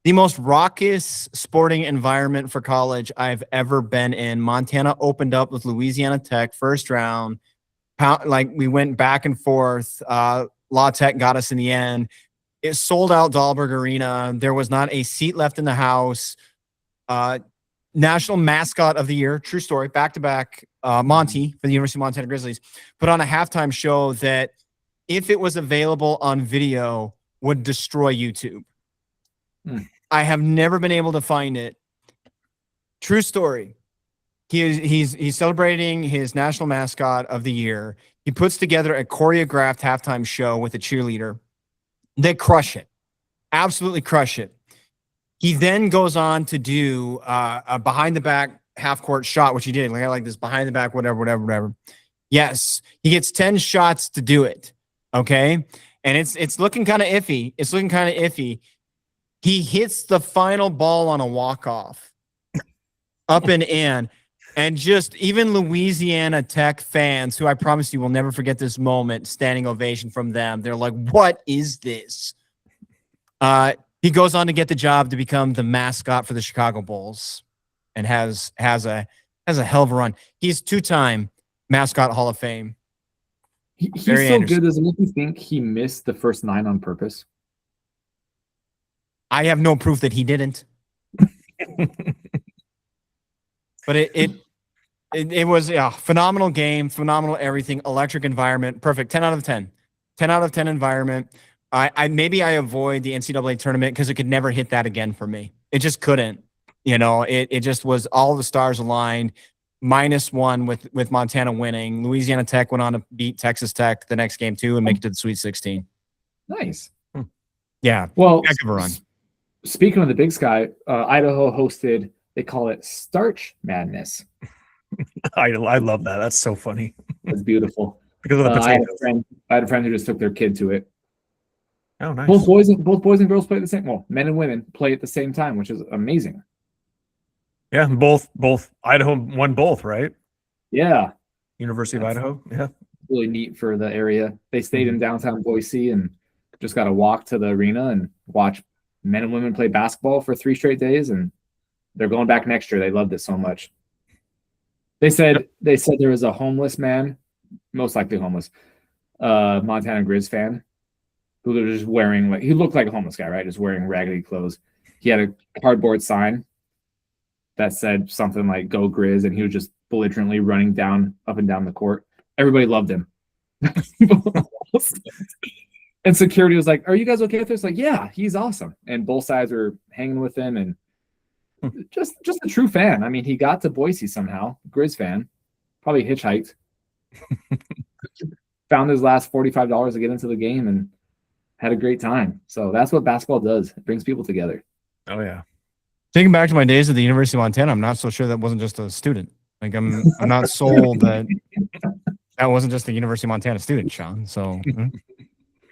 The most raucous sporting environment for college I've ever been in. Montana opened up with Louisiana Tech first round. Like we went back and forth. La Tech got us in the end. It sold out Dahlberg Arena. There was not a seat left in the house. National mascot of the year, true story, back-to-back Monty for the University of Montana Grizzlies, put on a halftime show that, if it was available on video, would destroy YouTube. I have never been able to find it. True story. He's celebrating his national mascot of the year. He puts together a choreographed halftime show with a cheerleader. They crush it. Absolutely crush it. He then goes on to do a behind the back half court shot, which he did. Like this behind the back, whatever. Yes, he gets 10 shots to do it. Okay. And it's looking kind of iffy. He hits the final ball on a walk-off up and in. And just even Louisiana Tech fans, who I promise you will never forget this moment, standing ovation from them. They're like, what is this? He goes on to get the job to become the mascot for the Chicago Bulls and has a hell of a run. He's two-time mascot Hall of Fame. He's so good. Does it make you think he missed the first 9 on purpose? I have no proof that he didn't. But it was a phenomenal game, phenomenal everything, electric environment, perfect. 10 out of 10. 10 out of 10 environment. I avoid the NCAA tournament because it could never hit that again for me. It just couldn't. It just was all the stars aligned. -1 with Montana winning. Louisiana Tech went on to beat Texas Tech the next game too and make it to the Sweet 16. Nice. Yeah. Well, heck of a run. Speaking of the Big Sky, Idaho hosted, they call it Starch Madness. I love that. That's so funny. It's beautiful. Because of the potatoes. I had a friend who just took their kid to it. Oh, nice. Both boys and girls play at the same. Well, men and women play at the same time, which is amazing. Yeah, both Idaho won both, right? Yeah. University of Idaho. Yeah. Really neat for the area. They stayed in downtown Boise and just got to walk to the arena and watch men and women play basketball for 3 straight days, and they're going back next year. They loved it so much. They said there was a homeless man, most likely homeless, Montana Grizz fan, who was just wearing, like, he looked like a homeless guy, right? Just wearing raggedy clothes. He had a cardboard sign that said something like "Go Grizz," and he was just belligerently running up and down the court. Everybody loved him. And security was like, "Are you guys okay with this?" Like, yeah, he's awesome. And both sides were hanging with him, and just a true fan. I mean, he got to Boise somehow, Grizz fan, probably hitchhiked, found his last $45 to get into the game, and had a great time. So that's what basketball does. It brings people together. Oh yeah. Thinking back to my days at the University of Montana, I'm not so sure that wasn't just a student. Like I'm not sold that wasn't just a University of Montana student, Sean. So,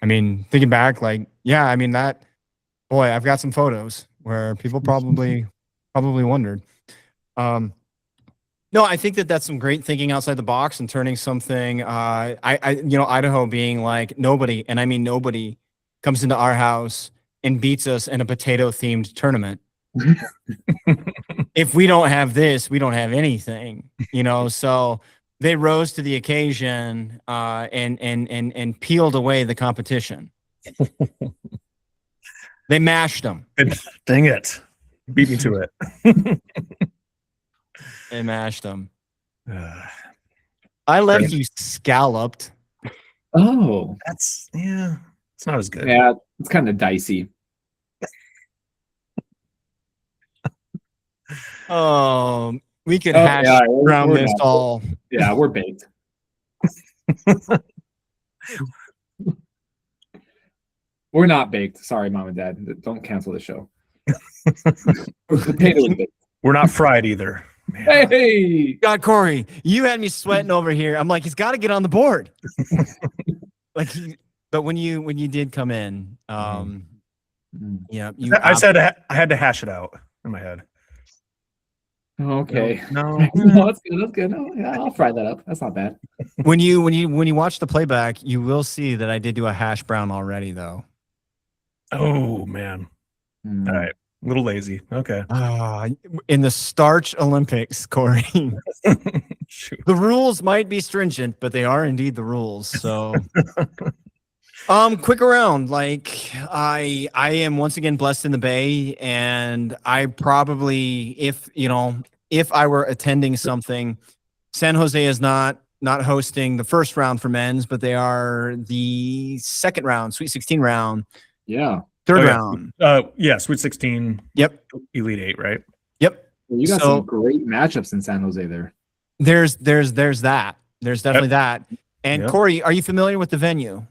I mean, thinking back, like, yeah, I mean I've got some photos where people probably wondered. No, I think that's some great thinking outside the box and turning something. Idaho being like nobody, and I mean nobody, comes into our house and beats us in a potato-themed tournament. If we don't have this, we don't have anything, So they rose to the occasion and peeled away the competition. They mashed them. Dang it! Beat me to it. They mashed them. I left you scalloped. Oh, it's not as good. Yeah, it's kind of dicey. Oh, we could hash around this all. Yeah, we're baked. We're not baked. Sorry, Mom and Dad. Don't cancel the show. We're not fried either. Man. Hey, God, Corey, you had me sweating over here. I'm like, he's got to get on the board. But when you did come in, yeah, I said I had to hash it out in my head. Okay. No, that's good. That's good. No, yeah, I'll fry that up. That's not bad. When you watch the playback, you will see that I did do a hash brown already, though. Oh man! All right, little lazy. Okay. In the Starch Olympics, Corey, Shoot. the rules might be stringent, but they are indeed the rules. So, quick around. Like I am once again blessed in the Bay, and I probably, if I were attending something, San Jose is not hosting the first round for men's, but they are the second round, Sweet 16 round, Yeah. third Oh, yeah. round. Yeah, Sweet 16. Yep. Elite 8, right? Yep. You got So- some great matchups in San Jose there. There's that. There's definitely that. And Yep. Corey, are you familiar with the venue?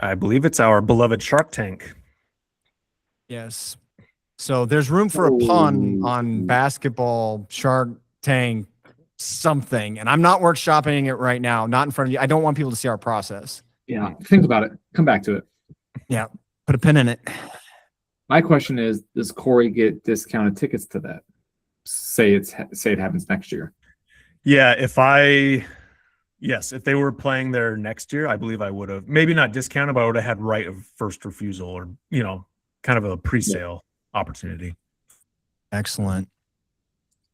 I believe it's our beloved Shark Tank. Yes. So there's room for a pun Ooh. on basketball, Shark Tank, something. And I'm not workshopping it right now, not in front of you. I don't want people to see our process. Yeah. Think about it. Come back to it. Put a pin in it. My question is, does Corey get discounted tickets to that? Say it happens next year. Yeah, if they were playing there next year, I believe I would have maybe not discounted, but I would have had right of first refusal or, kind of a pre-sale opportunity. Excellent.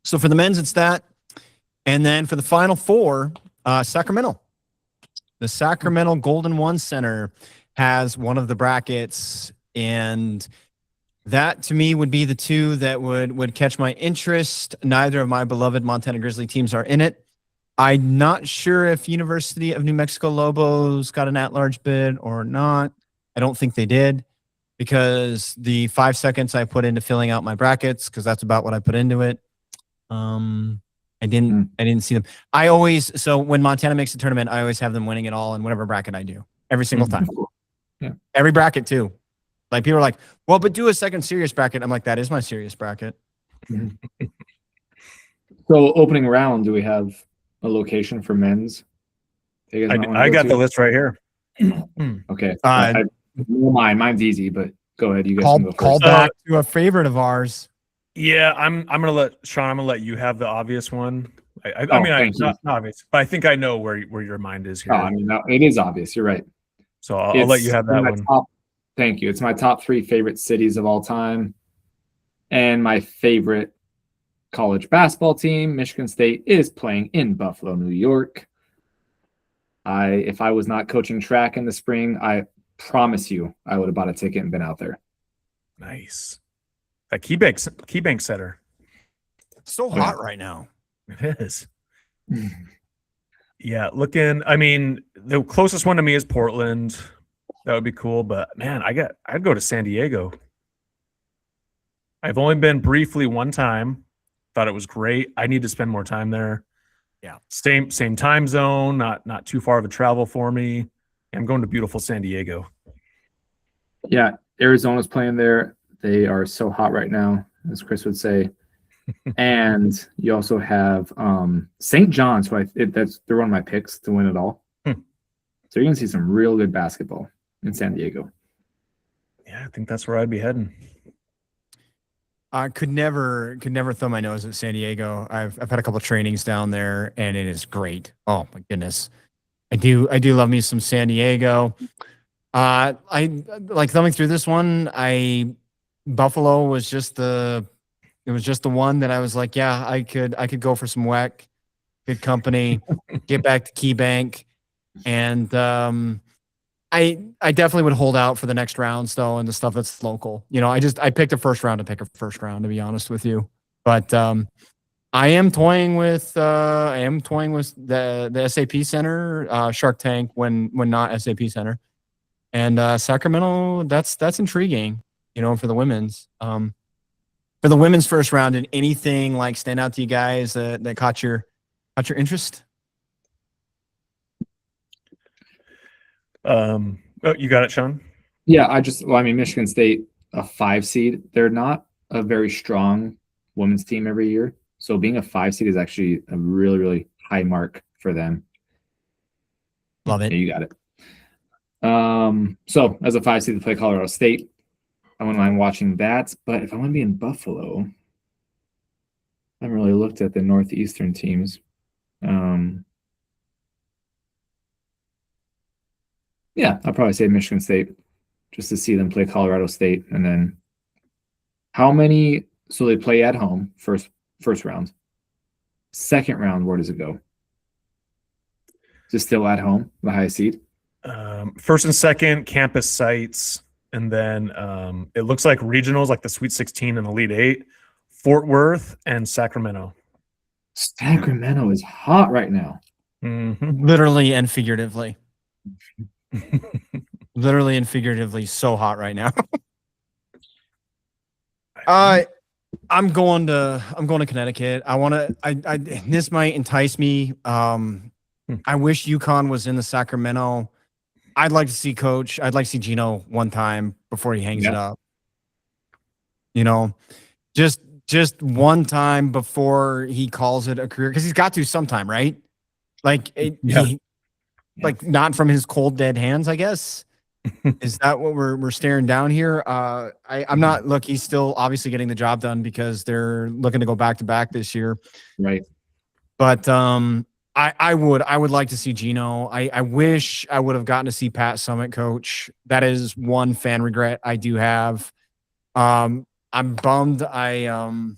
So for the men's, it's that. And then for the Final Four, Sacramento. The Sacramento Golden One Center has one of the brackets, and that to me would be the two that would catch my interest. Neither of my beloved Montana Grizzly teams are in it. I'm not sure if University of New Mexico Lobos got an at-large bid or not. I don't think they did, because the 5 seconds I put into filling out my brackets, because that's about what I put into it. I didn't see them. So when Montana makes a tournament, I always have them winning it all in whatever bracket I do, every single time. Yeah. Every bracket too. Like people are like, well, but do a second serious bracket. I'm like, that is my serious bracket. So opening round, do we have a location for men's? You guys might wanna I go got to? the list right here. Okay. Mine's easy, but go ahead. You guys can go Call first. back to a favorite of ours. Yeah, I'm gonna let Sean. I'm gonna let you have the obvious one. I Oh, mean, thank you. not obvious, but I think I know where your mind is here. Oh, I mean, no, it is obvious. You're right. So I'll let you have that my one. Thank you. It's my top 3 favorite cities of all time, and my favorite college basketball team, Michigan State, is playing in Buffalo, New York. If I was not coaching track in the spring, I promise you, I would have bought a ticket and been out there. Nice. That KeyBank Center. So hot right now. It is. Yeah, I mean, the closest one to me is Portland. That would be cool, but man, I'd go to San Diego. I've only been briefly one time. Thought it was great. I need to spend more time there. Yeah. Same time zone, not too far of a travel for me. I'm going to beautiful San Diego. Yeah, Arizona's playing there. They are so hot right now, as Chris would say. And you also have St. John's, who they're one of my picks to win it all. So you're gonna see some real good basketball in San Diego. Yeah, I think that's where I'd be heading. I could never throw my nose at San Diego. I've had a couple of trainings down there, and it is great. Oh my goodness, I do love me some San Diego. I like thumbing through this one. Buffalo was just the one that I was like, yeah, I could go for some WEC, good company, get back to KeyBank, and I definitely would hold out for the next rounds though, and the stuff that's local. I picked a first round to pick a first round, to be honest with you. But I am toying with the SAP Center, Shark Tank when not SAP Center, and Sacramento. That's intriguing. For the women's. For the women's first round, did anything like stand out to you guys that caught your interest? You got it, Sean? Yeah, Michigan State, a 5 seed. They're not a very strong women's team every year. So being a 5 seed is actually a really, really high mark for them. Love it. Yeah, you got it. So as a 5 seed to play Colorado State, I wouldn't mind watching that. But if I want to be in Buffalo, I haven't really looked at the Northeastern teams. Yeah, I'll probably say Michigan State just to see them play Colorado State and then How many? So they play at home first round. Second round, where does it go? Is it still at home, the highest seed? First and second campus sites, and then it looks like regionals, like the Sweet 16 and Elite Eight, Fort Worth and Sacramento. Sacramento is hot right now. Mhm. Literally and figuratively. Literally and figuratively, so hot right now. I'm going to Connecticut. This might entice me. I wish UConn was in the Sacramento. I'd like to see Coach. I'd like to see Gino one time before he hangs it up. You know, just one time before he calls it a career, because he's got to sometime, right? Like like not from his cold dead hands, I guess. Is that what we're staring down here? I'm not. Look, he's still obviously getting the job done because they're looking to go back to back this year, Right. but I would like to see Gino. I wish I would have gotten to see Pat Summitt coach. That is one fan regret I do have. I'm bummed. Oh,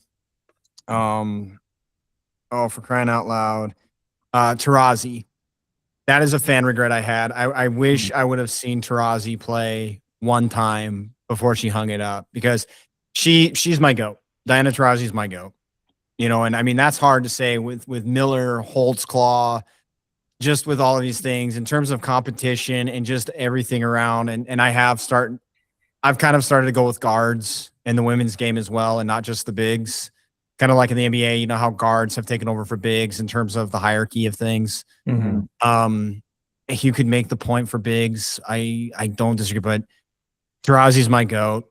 for crying out loud, Tarazi. That is a fan regret I had. I wish I would have seen Tarazi play one time before she hung it up, because she's my goat. Diana Taurasi's my goat. You know, and I mean, that's hard to say with Miller, Holtzclaw, just with all of these things in terms of competition and just everything around. And I've kind of started to go with guards in the women's game as well, and not just the bigs. Kind of like in the NBA, you know how guards have taken over for bigs in terms of the hierarchy of things. Mhm. You could make the point for bigs. I don't disagree, but Tarazi's my goat,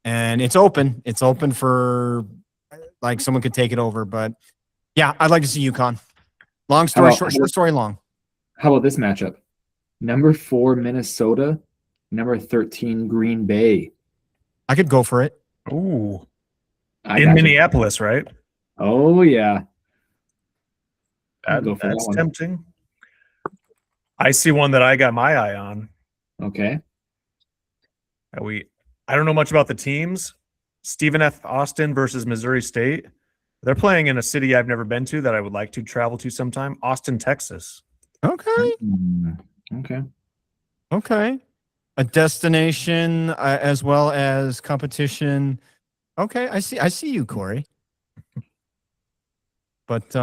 and it's open. It's open for, like, someone could take it over. But yeah, I'd like to see UConn. Long story short, short story long. How about this matchup? Number 4 Minnesota, number 13 Green Bay. I could go for it. Ooh, I in got you. Minneapolis, right? Oh yeah. I'll go for that That's one. tempting. I see one that I got my eye on. Okay. I don't know much about the teams. Stephen F. Austin versus Missouri State. They're playing in a city I've never been to that I would like to travel to sometime. Austin, Texas. Okay. Okay. Okay. A destination as well as competition. Okay, I see you, Corey. But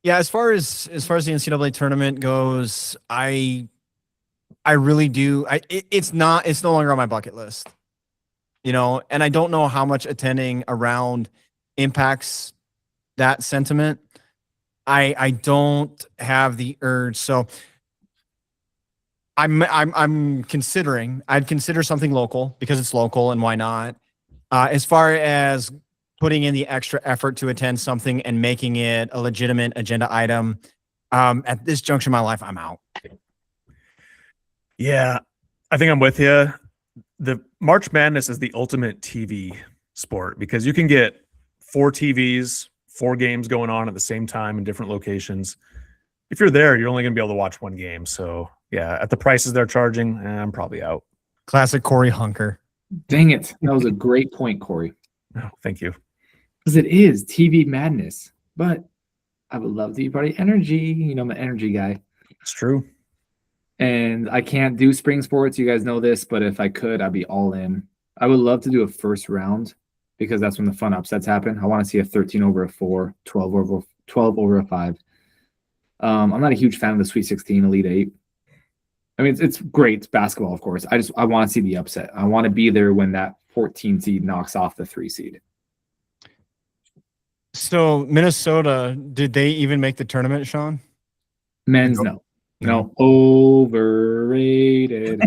yeah, as far as the NCAA tournament goes, I really do. It's no longer on my bucket list. You know, and I don't know how much attending around impacts that sentiment. I don't have the urge. So I'm considering, I'd consider something local because it's local, and why not? As far as putting in the extra effort to attend something and making it a legitimate agenda item, at this juncture in my life, I'm out. Yeah, I think I'm with you. The March Madness is the ultimate TV sport because you can get 4 TVs, 4 games going on at the same time in different locations. If you're there, you're only going to be able to watch one game. So yeah, at the prices they're charging, I'm probably out. Classic Corey Hunker. Dang it. That was a great point, Corey. Oh, thank you. Because it is TV madness. But I would love to be part of energy. You know, I'm an energy guy. It's true. And I can't do spring sports. You guys know this, but if I could, I'd be all in. I would love to do a first round because that's when the fun upsets happen. I want to see a 13 over a 4, 12 over a 5. I'm not a huge fan of the Sweet 16, Elite 8. I mean, it's great. It's basketball, of course. I want to see the upset. I want to be there when that 14 seed knocks off the 3 seed. So Minnesota, did they even make the tournament, Sean? Men's, no, overrated.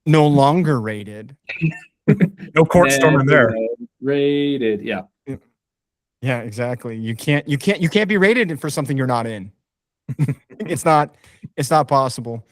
No longer rated. No court storming there. Rated, yeah. Yeah, exactly. You can't be rated for something you're not in. It's not possible.